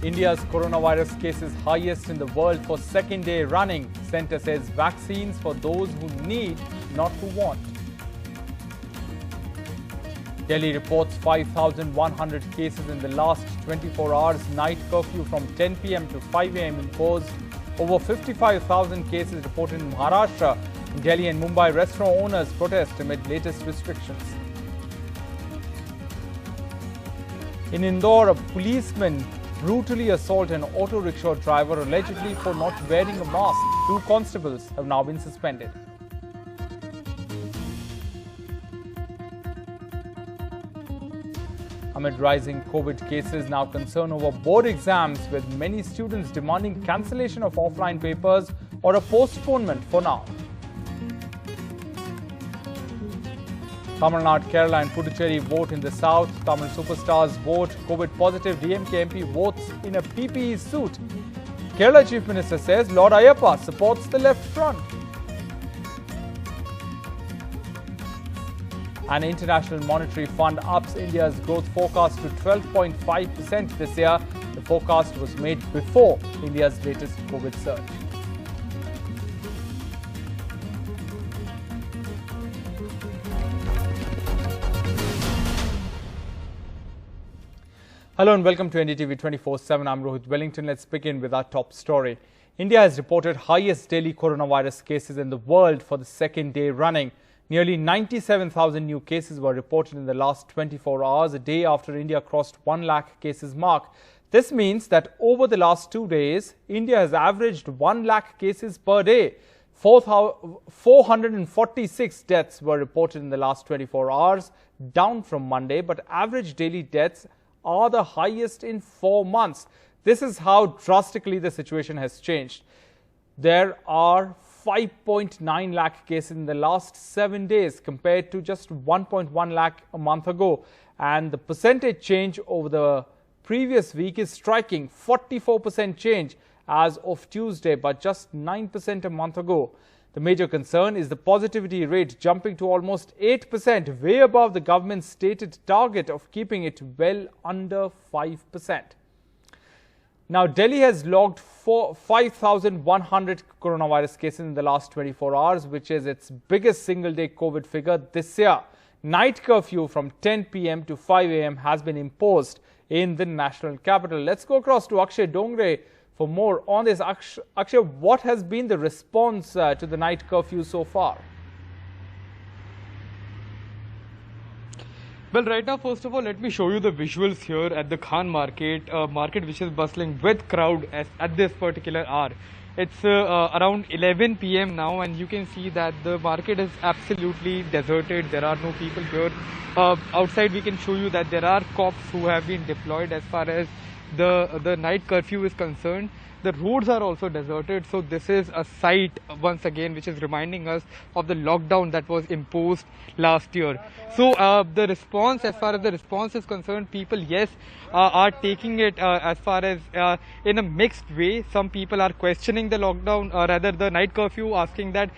India's coronavirus cases highest in the world for second day running. Centre says vaccines for those who need, not who want. Delhi reports 5,100 cases in the last 24 hours. Night curfew from 10 p.m. to 5 a.m. imposed. Over 55,000 cases reported in Maharashtra. In Delhi and Mumbai, restaurant owners protest amid latest restrictions. In Indore, a policeman brutally assaulted an auto rickshaw driver allegedly for not wearing a mask. 2 constables have now been suspended. Amid rising COVID cases, now concern over board exams, with many students demanding cancellation of offline papers or a postponement for now. Tamil Nadu, Kerala and Puducherry vote in the south. Tamil superstars vote. COVID-positive DMK MP votes in a PPE suit. Kerala Chief Minister says Lord Ayyappa supports the left front. An International Monetary Fund ups India's growth forecast to 12.5% this year. The forecast was made before India's latest COVID surge. Hello and welcome to NDTV 24/7. I'm Rohit Wellington. Let's begin with our top story. India has reported highest daily coronavirus cases in the world for the second day running. Nearly 97,000 new cases were reported in the last 24 hours, a day after India crossed 1 lakh cases mark. This means that over the last 2 days, India has averaged 1 lakh cases per day. 446 deaths were reported in the last 24 hours, down from Monday, but average daily deaths are the highest in 4 months. This is how drastically the situation has changed. There are 5.9 lakh cases in the last 7 days compared to just 1.1 lakh a month ago. And the percentage change over the previous week is striking. 44% change as of Tuesday, but just 9% a month ago. The major concern is the positivity rate jumping to almost 8%, way above the government's stated target of keeping it well under 5%. Now, Delhi has logged 5,100 coronavirus cases in the last 24 hours, which is its biggest single-day COVID figure this year. Night curfew from 10 p.m. to 5 a.m. has been imposed in the national capital. Let's go across to Akshay Dongre for more on this. Akshay, what has been the response to the night curfew so far? Well, right now, first of all, let me show you the visuals here at the Khan market, market which is bustling with crowd at this particular hour. It's around 11 p.m. now, and you can see that the market is absolutely deserted. There are no people here. Outside, we can show you that there are cops who have been deployed as far as the night curfew is concerned. The roads are also deserted, so this is a sight once again which is reminding us of the lockdown that was imposed last year. So the response, as far as the response is concerned, people, yes, are taking it as far as in a mixed way. Some people are questioning the lockdown, or rather the night curfew, asking that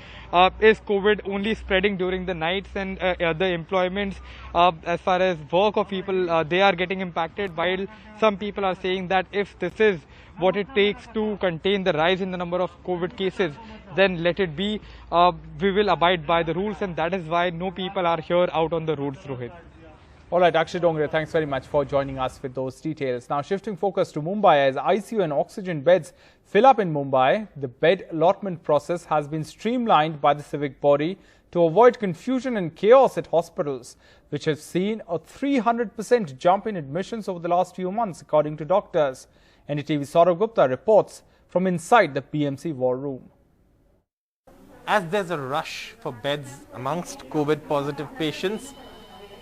is COVID only spreading during the nights, and the employments as far as work of people, they are getting impacted, while some people are saying that if this is what it takes to contain the rise in the number of COVID cases, then let it be. We will abide by the rules, and that is why no people are here out on the roads, Rohit. All right, Akshay Dongre, thanks very much for joining us with those details. Now, shifting focus to Mumbai, as ICU and oxygen beds fill up in Mumbai, the bed allotment process has been streamlined by the civic body to avoid confusion and chaos at hospitals, which have seen a 300% jump in admissions over the last few months, according to doctors. NDTV Saurav Gupta reports from inside the PMC war room. As there's a rush for beds amongst COVID-positive patients,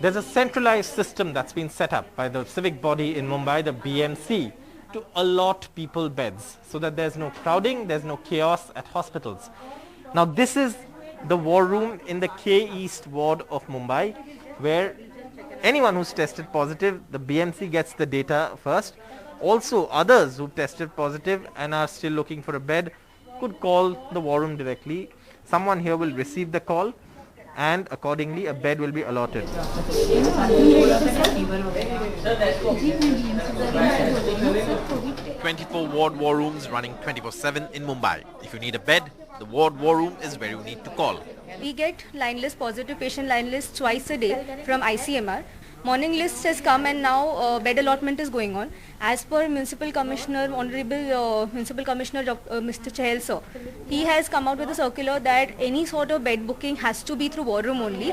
there's a centralized system that's been set up by the civic body in Mumbai, the BMC, to allot people beds so that there's no crowding, there's no chaos at hospitals. Now, this is the war room in the K East ward of Mumbai, where anyone who's tested positive, the BMC gets the data first. Also, others who tested positive and are still looking for a bed could call the war room directly. Someone here will receive the call and accordingly a bed will be allotted. 24 ward war rooms running 24/7 in Mumbai. If you need a bed, the ward war room is where you need to call. We get line list, positive patient line list twice a day from ICMR. Morning list has come and now bed allotment is going on. As per Municipal Commissioner, Honorable Municipal Commissioner Mr. Chahal sir, he has come out with a circular that any sort of bed booking has to be through war room only.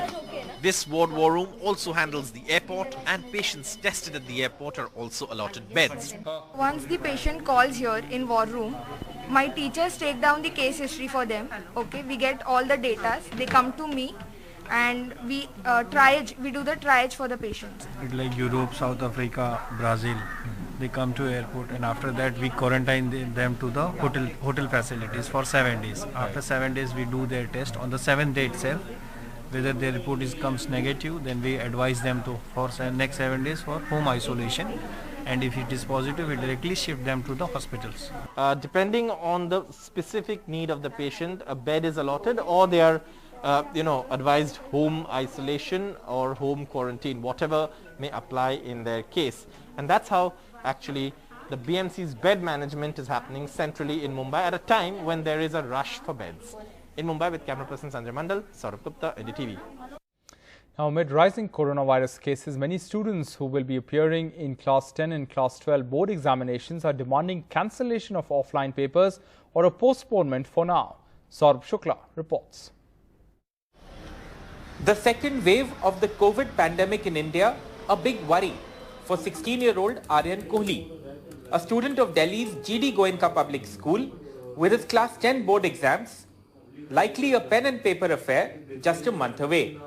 This ward war room also handles the airport, and patients tested at the airport are also allotted beds. Once the patient calls here in war room, my teachers take down the case history for them. Okay, we get all the data. They come to me, and we we do the triage for the patients. Like Europe, South Africa, Brazil, they come to airport, and after that we quarantine them to the hotel facilities for 7 days. After 7 days we do their test. On the 7th day itself, whether their report comes negative, then we advise them to for next 7 days for home isolation, and if it is positive, we directly shift them to the hospitals. Depending on the specific need of the patient, a bed is allotted, or they are advised home isolation or home quarantine, whatever may apply in their case. And that's how actually the BMC's bed management is happening centrally in Mumbai at a time when there is a rush for beds. In Mumbai with camera person Sanjay Mandal, Saurabh Gupta, NDTV. Now, amid rising coronavirus cases, many students who will be appearing in Class 10 and Class 12 board examinations are demanding cancellation of offline papers or a postponement for now. Saurabh Shukla reports. The second wave of the COVID pandemic in India, a big worry for 16-year-old Aryan Kohli, a student of Delhi's GD Goenka Public School, with his Class 10 board exams, likely a pen and paper affair just a month away.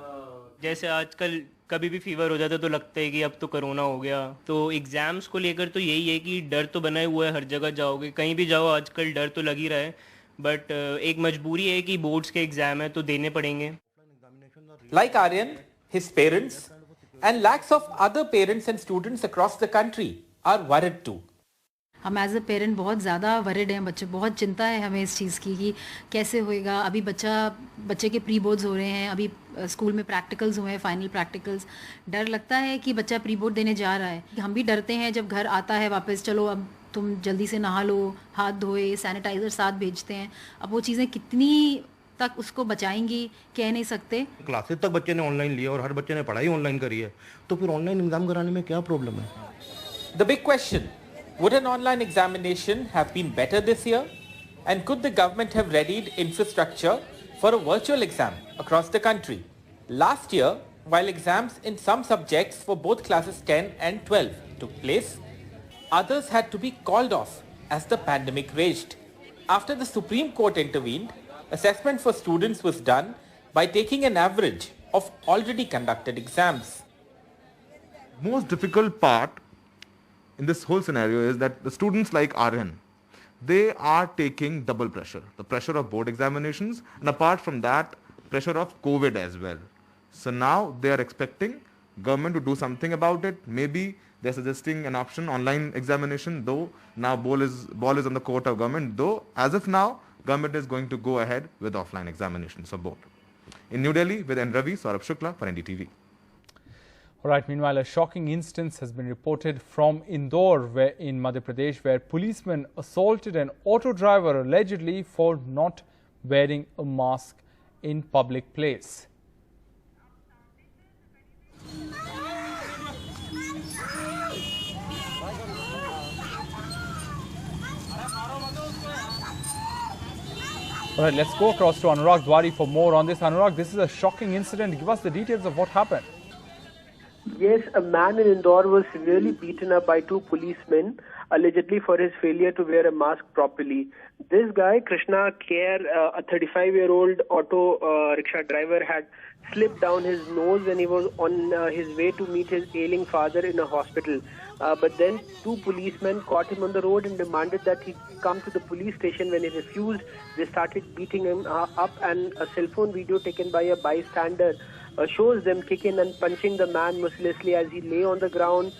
जैसे आजकल कभी भी fever हो जाता है तो लगता है कि अब तो कोरोना हो गया, तो एग्जाम्स को लेकर तो यही है कि डर तो बना हुआ है, हर जगह जाओगे कहीं भी जाओ आजकल डर तो लग ही रहा है, बट एक मजबूरी है कि बोर्ड्स के एग्जाम है तो देने पड़ेंगे. Like Aryan, his parents and lakhs of other parents and students across the country are worried too. हम एज अ पेरेंट बहुत ज़्यादा वरिड हैं, बच्चे बहुत चिंता है हमें इस चीज़ की कि कैसे होएगा. अभी बच्चे के प्री बोर्ड्स हो रहे हैं, अभी स्कूल में प्रैक्टिकल्स हुए हैं, फाइनल प्रैक्टिकल्स. डर लगता है कि बच्चा प्री बोर्ड देने जा रहा है. हम भी डरते हैं जब घर आता है वापस, चलो अब तुम जल्दी से नहा लो, हाथ धोए, सैनिटाइज़र साथ भेजते हैं. अब वो चीज़ें कितनी तक उसको बचाएंगी कह नहीं सकते. क्लासेस तक बच्चे ने ऑनलाइन लिया और हर बच्चे ने पढ़ाई ऑनलाइन करी है, तो फिर ऑनलाइन एग्जाम कराने में क्या प्रॉब्लम है? The big question, would an online examination have been better this year? And could the government have readied infrastructure for a virtual exam across the country? Last year, while exams in some subjects for both classes 10 and 12 took place, others had to be called off as the pandemic raged. After the Supreme Court intervened, assessment for students was done by taking an average of already conducted exams. Most difficult part in this whole scenario is that the students like Aryan, they are taking double pressure. The pressure of board examinations, and apart from that, pressure of COVID as well. So now they are expecting government to do something about it. Maybe they're suggesting an option, online examination, though now ball is on the court of government, though as of now, government is going to go ahead with offline examinations of both. In New Delhi, with N. Ravi, Saurabh Shukla for NDTV. All right, meanwhile, a shocking instance has been reported from Indore in Madhya Pradesh, where policemen assaulted an auto driver allegedly for not wearing a mask in public place. All right, let's go across to Anurag Dwari for more on this. Anurag, this is a shocking incident. Give us the details of what happened. Yes, a man in Indore was severely beaten up by two policemen, allegedly for his failure to wear a mask properly. This guy, Krishna Kher, a 35-year-old auto rickshaw driver, had slipped down his nose when he was on his way to meet his ailing father in a hospital. But then two policemen caught him on the road and demanded that he come to the police station. When he refused, they started beating him up, and a cell phone video taken by a bystander shows them kicking and punching the man mercilessly as he lay on the ground,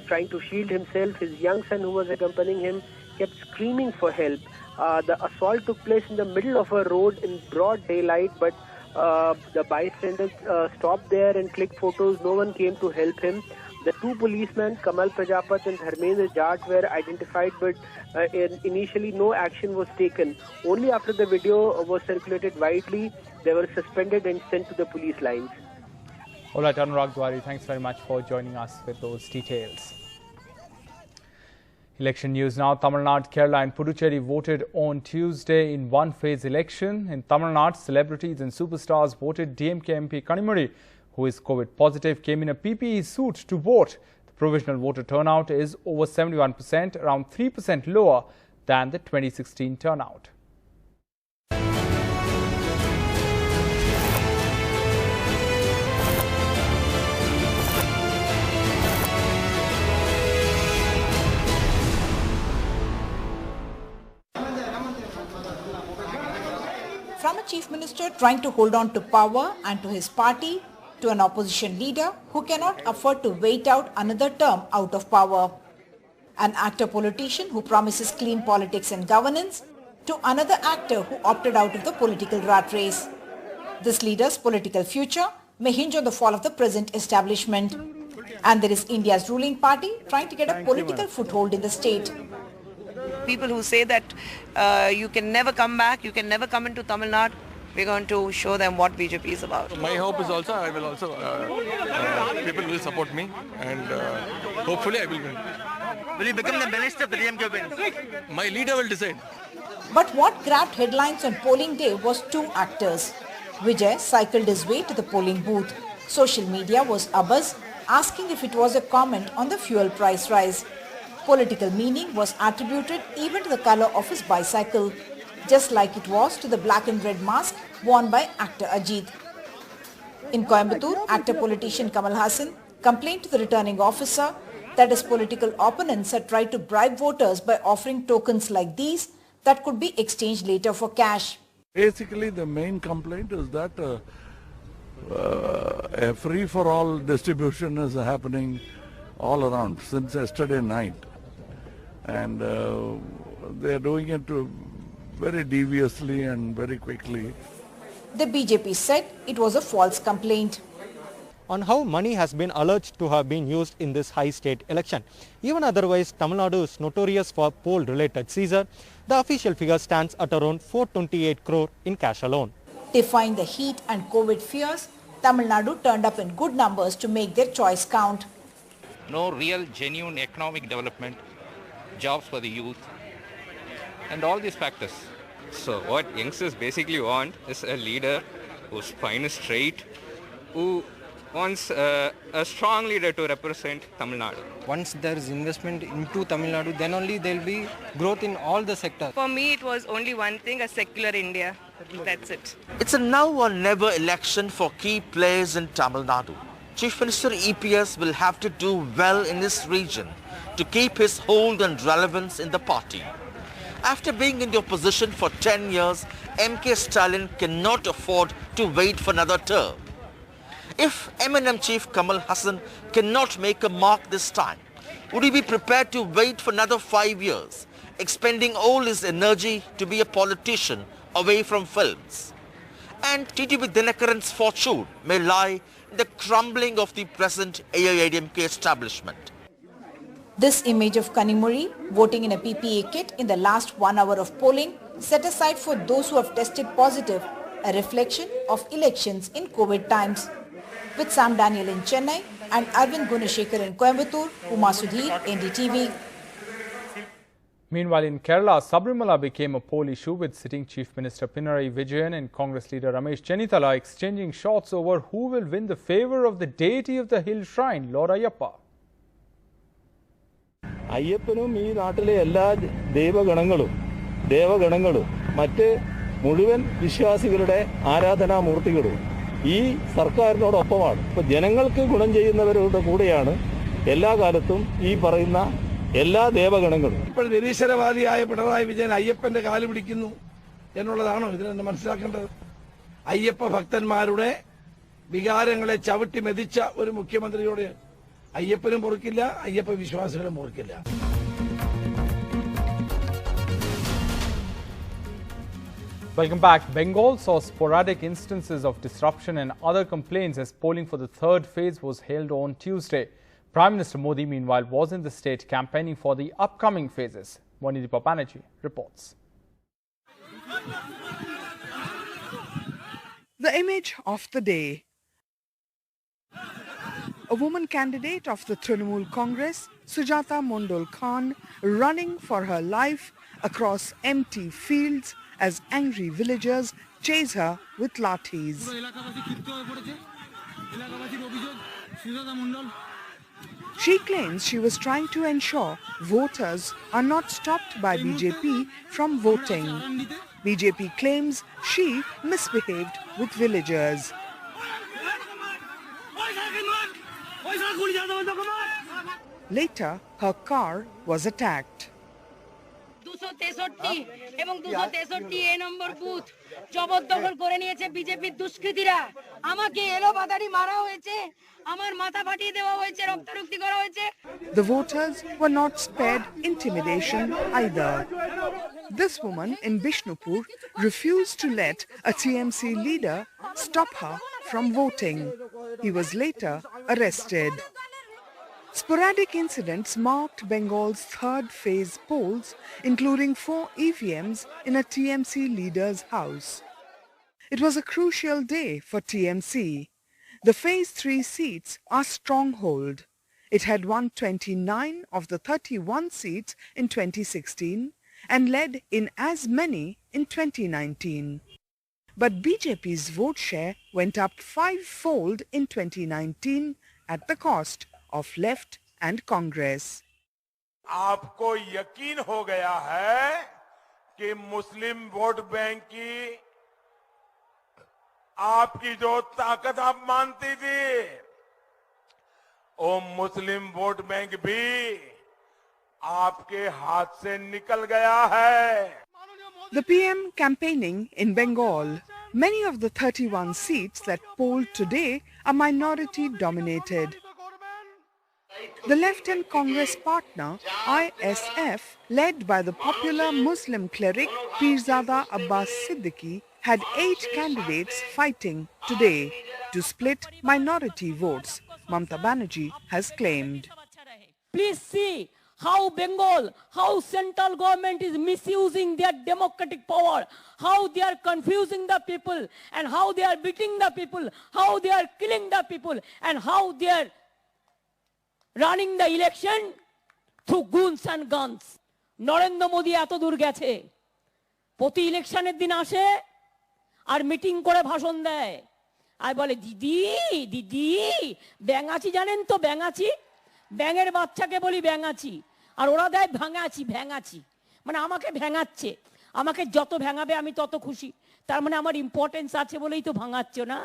trying to shield himself. His young son, who was accompanying him, kept screaming for help. The assault took place in the middle of a road in broad daylight, but The bystanders stopped there and clicked photos. No one came to help him. The two policemen, Kamal Prajapat and Dharmendra Jat, were identified, but initially no action was taken. Only after the video was circulated widely, they were suspended and sent to the police lines. All right, Anurag Dwari, thanks very much for joining us with those details. Election news now. Tamil Nadu, Kerala and Puducherry voted on Tuesday in one-phase election. In Tamil Nadu, celebrities and superstars voted. DMK MP Kanimuri, who is COVID positive, came in a PPE suit to vote. The provisional voter turnout is over 71%, around 3% lower than the 2016 turnout. From a chief minister trying to hold on to power and to his party, to an opposition leader who cannot afford to wait out another term out of power. An actor politician who promises clean politics and governance, to another actor who opted out of the political rat race. This leader's political future may hinge on the fall of the present establishment. And there is India's ruling party trying to get a political foothold in the state. People who say that you can never come back, you can never come into Tamil Nadu, we're going to show them what BJP is about. My hope is also, I will also, people will support me and hopefully I will win. Will you become the minister if the DMK wins? My leader will decide. But what grabbed headlines on polling day was two actors. Vijay cycled his way to the polling booth. Social media was abuzz, asking if it was a comment on the fuel price rise. Political meaning was attributed even to the color of his bicycle, just like it was to the black and red mask worn by actor Ajit. In Coimbatore, actor-politician Kamal Hassan complained to the returning officer that his political opponents had tried to bribe voters by offering tokens like these that could be exchanged later for cash. Basically, the main complaint is that a free-for-all distribution is happening all around since yesterday night. And they are doing it very deviously and very quickly. The BJP said it was a false complaint. On how money has been alleged to have been used in this high state election. Even otherwise, Tamil Nadu is notorious for poll-related seizure. The official figure stands at around 428 crore in cash alone. Defying the heat and COVID fears, Tamil Nadu turned up in good numbers to make their choice count. No real genuine economic development, jobs for the youth, and all these factors. So what youngsters basically want is a leader whose spine is straight, who wants a strong leader to represent Tamil Nadu. Once there is investment into Tamil Nadu, then only there will be growth in all the sectors. For me, it was only one thing, a secular India. That's it. It's a now or never election for key players in Tamil Nadu. Chief Minister EPS will have to do well in this region to keep his hold and relevance in the party. After being in the opposition for 10 years, MK Stalin cannot afford to wait for another term. If M&M Chief Kamal Hassan cannot make a mark this time, would he be prepared to wait for another 5 years, expending all his energy to be a politician away from films? And TTB Dinakaran's fortune may lie in the crumbling of the present AIADMK establishment. This image of Kanimuri voting in a PPE kit in the last 1 hour of polling, set aside for those who have tested positive, a reflection of elections in COVID times. With Sam Daniel in Chennai and Arvind Gunashekar in Coimbatore, Uma Sudhir, NDTV. Meanwhile, in Kerala, Sabrimala became a poll issue with sitting Chief Minister Pinarayi Vijayan and Congress leader Ramesh Chennithala exchanging shots over who will win the favour of the deity of the hill shrine, Lord Ayyappa. അയ്യപ്പനും ഈ നാട്ടിലെ എല്ലാ ദേവഗണങ്ങളും മറ്റ് മുഴുവൻ വിശ്വാസികളുടെ ആരാധനാമൂർത്തികളും ഈ സർക്കാരിനോടൊപ്പമാണ്. ഇപ്പോൾ ജനങ്ങൾക്ക് ഗുണം ചെയ്യുന്നവരുടെ കൂടെയാണ് എല്ലാ കാലത്തും ഈ പറയുന്ന എല്ലാ ദേവഗണങ്ങളും. ഇപ്പോൾ നിരീശ്വരവാദിയായ പിണറായി വിജയൻ അയ്യപ്പന്റെ കാല് പിടിക്കുന്നു എന്നുള്ളതാണോ ഇതിൽ നിന്ന് മനസ്സിലാക്കേണ്ടത്? അയ്യപ്പ ഭക്തന്മാരുടെ വികാരങ്ങളെ ചവിട്ടി മെതിച്ച ഒരു മുഖ്യമന്ത്രിയോട് അയ്യപ്പനും പൊറുക്കില്ല, അയ്യപ്പ വിശ്വാസികളും പൊറുക്കില്ല. Welcome back. Bengal saw sporadic instances of disruption and other complaints as polling for the third phase was held on Tuesday. Prime Minister Modi, meanwhile, was in the state campaigning for the upcoming phases. Monideepa Banerjee reports. The image of the day. A woman candidate of the Trinamool Congress, Sujata Mondol Khan, running for her life across empty fields as angry villagers chase her with lathis. She claims she was trying to ensure voters are not stopped by BJP from voting. BJP claims she misbehaved with villagers. Later, her car was attacked. 263 এবং 263 এ নম্বর booth জবরদখল করে নিয়েছে বিজেপির দুষ্কৃতীরা আমাকে এলোপাতাড়ি মারা হয়েছে আমার মাথা ফাটিয়ে দেওয়া হয়েছে রক্তারক্তি করা হয়েছে The voters were not spared intimidation either. This woman in Bishnupur refused to let a TMC leader stop her from voting. He was later arrested. Sporadic incidents marked Bengal's third phase polls, including 4 EVMs in a TMC leader's house. It was a crucial day for TMC. The phase 3 seats are stronghold. It had won 29 of the 31 seats in 2016 and led in as many in 2019. But BJP's vote share went up 5-fold in 2019 at the cost of left and Congress. आपको यकीन हो गया है कि मुस्लिम vote bank की आपकी जो ताकत आप मानती थी वो मुस्लिम वोट बैंक भी आपके हाथ से निकल गया है. The PM campaigning in Bengal. Many of the 31 seats that polled today are minority dominated. The Left and Congress partner, ISF, led by the popular Muslim cleric Pirzada Abbas Siddiqui, had 8 candidates fighting today to split minority votes, Mamata Banerjee has claimed. Please see how Bengal, how central government is misusing their democratic power, how they are confusing the people and how they are beating the people, how they are killing the people and how they are running the election through goons and guns. Narendra Modi এত দূর গেছে প্রতি ইলেকশনের দিন আসে আর meeting করে ভাষণ দেয় আর বলে দিদি দিদি ব্যাঙাচি জানেন তো ব্যাঙাচি ব্যাঙের বাচ্চাকে বলি ব্যাঙাচি আর ওরা দেয় ভাঙাচি ভ্যাঙাচি মানে আমাকে ভ্যাঙাচ্ছে আমাকে যত ভ্যাঙাবে আমি তত খুশি তার মানে আমার ইম্পর্টেন্স আছে বলেই তো ভাঙাচ্ছ না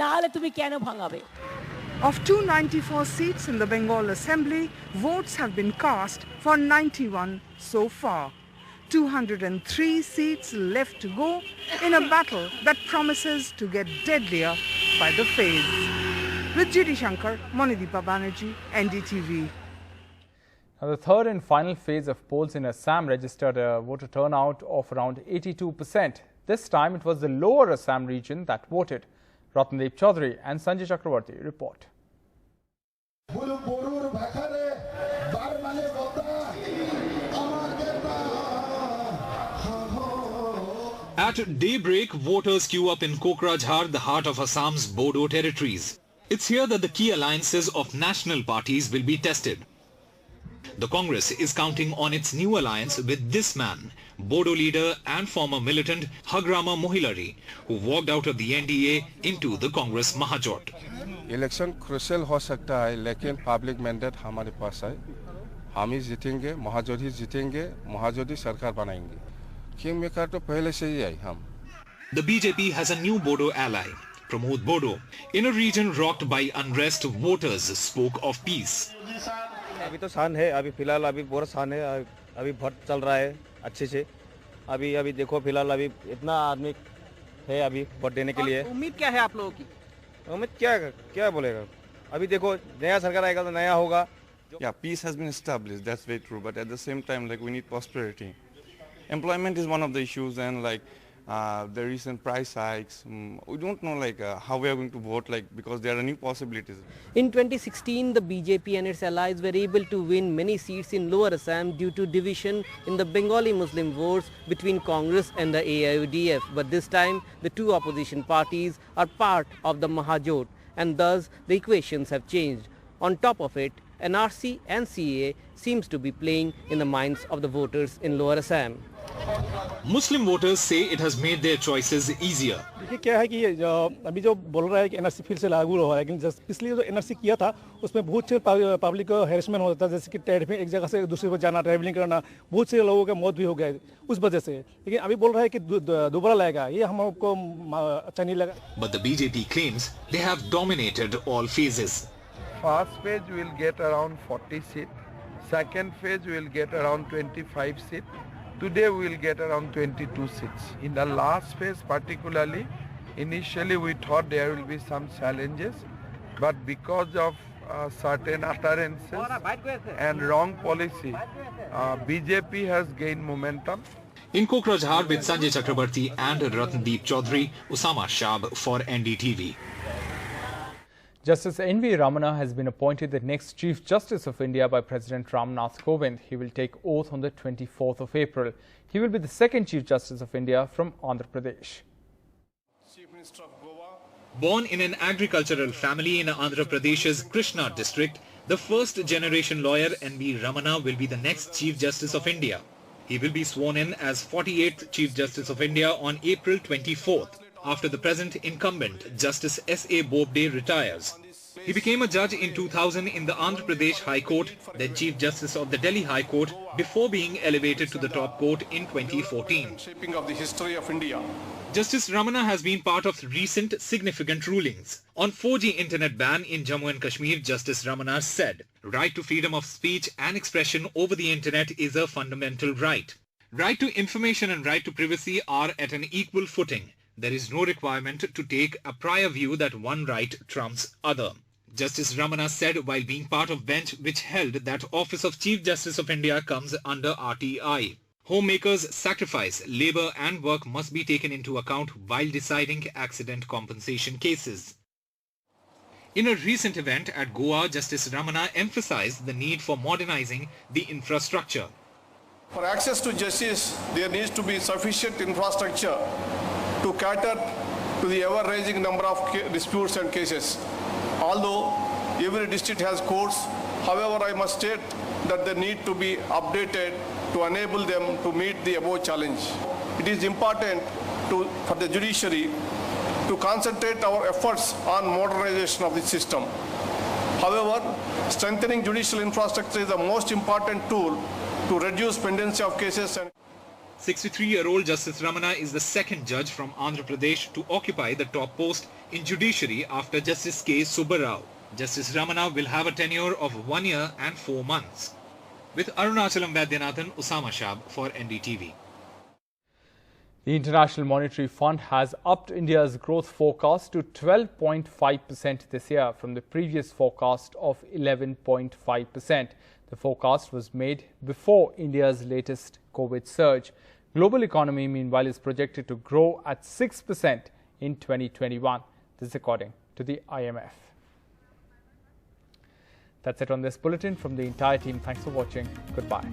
না হলে তুমি কেন ভাঙাবে Of 294 seats in the Bengal Assembly, votes have been cast for 91 so far. 203 seats left to go in a battle that promises to get deadlier by the phase. With G.D. Shankar, Monideepa Banerjee, NDTV. Now, the third and final phase of polls in Assam registered a voter turnout of around 82%. This time it was the lower Assam region that voted. Ratnadeep Chaudhary and Sanjay Chakravarti report. At daybreak, voters queue up in Kokrajhar, the heart of Assam's Bodo territories. It's here that the key alliances of national parties will be tested. The Congress is counting on its new alliance with this man, Bodo leader and former militant Hagrama Mohilari, who walked out of the NDA into the Congress Mahajot. Election crucial हो सकता है लेकिन public mandate हमारे पास है हम ही जीतेंगे महाजोधी सरकार बनाएंगे किंग मेकर तो पहले से ही है हम The BJP has a new Bodo ally, Pramod Bodo. In a region rocked by unrest, voters spoke of peace. अभी तो शान है अभी फिलहाल अभी बहुत शान है अभी वोट चल रहा है अच्छे से अभी देखो फिलहाल अभी इतना आदमी है अभी वोट देने के लिए उम्मीद क्या है आप लोगों की उम्मीद क्या बोलेगा अभी देखो नया सरकार आएगा तो नया होगा Yeah, peace has been established, that's very true, but at the same time, like, we need prosperity. Employment is one of the issues, and like the recent price hikes. We don't know how we are going to vote because there are new possibilities. In 2016, the BJP and its allies were able to win many seats in Lower Assam due to division in the Bengali Muslim votes between Congress and the AIUDF. But this time, the two opposition parties are part of the Mahajot, and thus the equations have changed. On top of it, NRC and CAA seems to be playing in the minds of the voters in Lower Assam. Muslim voters say it has made their choices easier. देखिए क्या है कि अभी जो बोल रहा है कि एनआरसी फिर से लागू हो रहा है, लेकिन पिछले जो एनआरसी किया था उसमें बहुत से पब्लिक को हैरेसमेंट होता था, जैसे कि ट्रेड में एक जगह से दूसरी को जाना, ट्रैवलिंग करना, बहुत से लोगों का मौत भी हो गया उस वजह से। लेकिन अभी बोल रहा है कि दोबारा लाएगा, ये हमको अच्छा नहीं लगा। But the BJP claims they have dominated all phases. First phase will get around 40 seats. Second phase will get around 25 seats. Today we will get around 22 seats. In the last phase particularly, initially we thought there will be some challenges, but because of certain utterances and wrong policy, BJP has gained momentum. In Kokrajhar with Sanjay Chakrabarti and Ratndeep Chaudhary, Usama Shab for NDTV. Justice NV Ramana has been appointed the next Chief Justice of India by President Ramnath Kovind. He will take oath on the 24th of April. He will be the second Chief Justice of India from Andhra Pradesh. Born in an agricultural family in Andhra Pradesh's Krishna district, the first-generation lawyer NV Ramana will be the next Chief Justice of India. He will be sworn in as 48th Chief Justice of India on April 24th. After the present incumbent, Justice S.A. Bobde retires. He became a judge in 2000 in the Andhra Pradesh High Court, then Chief Justice of the Delhi High Court, before being elevated to the top court in 2014. Shaping of the history of India. Justice Ramana has been part of recent significant rulings. On 4G internet ban in Jammu and Kashmir, Justice Ramana said, "Right to freedom of speech and expression over the internet is a fundamental right. Right to information and right to privacy are at an equal footing. There is no requirement to take a prior view that one right trumps other." Justice Ramana said while being part of bench which held that Office of Chief Justice of India comes under RTI. Homemakers' sacrifice, labour and work must be taken into account while deciding accident compensation cases. In a recent event at Goa, Justice Ramana emphasized the need for modernizing the infrastructure. For access to justice, there needs to be sufficient infrastructure to cater to the ever-rising number of disputes and cases. Although every district has courts, however, I must state that they need to be updated to enable them to meet the above challenge. It is important for the judiciary to concentrate our efforts on modernization of the system. However, strengthening judicial infrastructure is the most important tool to reduce pendency of cases. 63-year-old Justice Ramana is the second judge from Andhra Pradesh to occupy the top post in judiciary after Justice K. Subbarao. Justice Ramana will have a tenure of 1 year and 4 months. With Arunachalam Vaidyanathan, Usama Shab for NDTV. The International Monetary Fund has upped India's growth forecast to 12.5% this year from the previous forecast of 11.5%. The forecast was made before India's latest COVID surge. Global economy, meanwhile, is projected to grow at 6% in 2021. This is according to the IMF. That's it on this bulletin. From the entire team, thanks for watching. Goodbye.